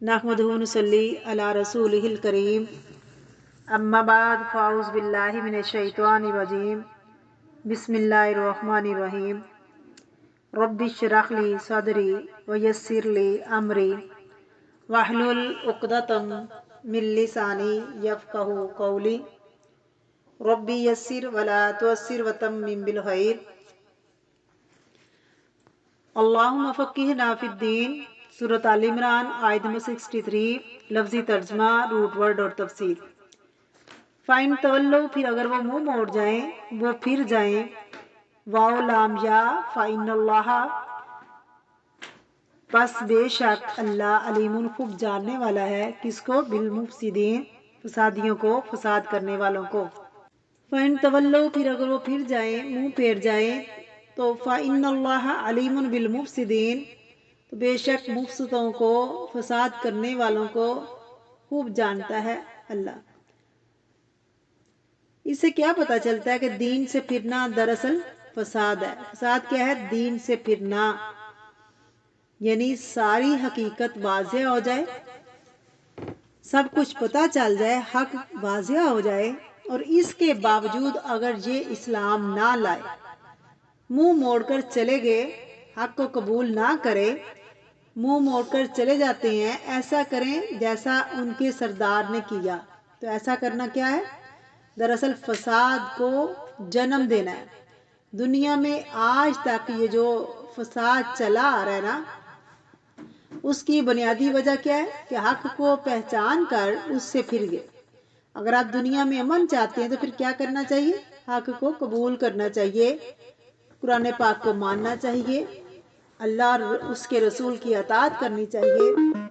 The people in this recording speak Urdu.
نحمدہ ونصلی علی رسولہ الکریم اما بعد فاعوذ باللہ من الشیطان الرجیم بسم اللہ الرحمن الرحیم رب اشرح لی صدری ویسر لی امری واحلل عقدۃ من لسانی یفقہوا قولی ربی یسر ولا تعسر وتمم بالخیر اللہم فقہنا فی الدین۔ سورۃ آل عمران آیت نمبر 63، لفظی ترجمہ، روٹ ورڈ اور تفسیر۔ فَإِن تَوَلَّوْا، پھر اگر وہ منہ موڑ جائیں، وہ پھر جائیں، واو لام یا، فَإِنَّ اللَّهَ، پس بے شک اللہ، علیم خوب جاننے والا ہے، کس کو؟ بالمفسدین، فسادیوں کو، فساد کرنے والوں کو۔ فَإِن تَوَلَّوْا، پھر اگر وہ پھر جائیں، منہ پھیر جائیں، تو فَإِنَّ اللَّهَ عَلِيمٌ بِالْمُفْسِدِينَ، تو بے شک مفسدوں کو، فساد کرنے والوں کو خوب جانتا ہے اللہ۔ اس سے کیا پتہ چلتا ہے کہ دین سے پھرنا دراصل فساد ہے۔ فساد کیا ہے؟ دین سے پھرنا، یعنی ساری حقیقت واضح ہو جائے، سب کچھ پتہ چل جائے، حق واضح ہو جائے، اور اس کے باوجود اگر یہ اسلام نہ لائے، منہ موڑ کر چلے گئے، حق کو قبول نہ کرے، منہ موڑ کر چلے جاتے ہیں، ایسا کریں جیسا ان کے سردار نے کیا، تو ایسا کرنا کیا ہے؟ دراصل فساد کو جنم دینا ہے۔ دنیا میں آج تک یہ جو فساد چلا آ رہا ہے نا، اس کی بنیادی وجہ کیا ہے؟ کہ حق کو پہچان کر اس سے پھر گئے۔ اگر آپ دنیا میں امن چاہتے ہیں تو پھر کیا کرنا چاہیے؟ حق کو قبول کرنا چاہیے، قرآن پاک کو ماننا چاہیے، اللہ اور اس کے رسول کی اطاعت کرنی چاہیے۔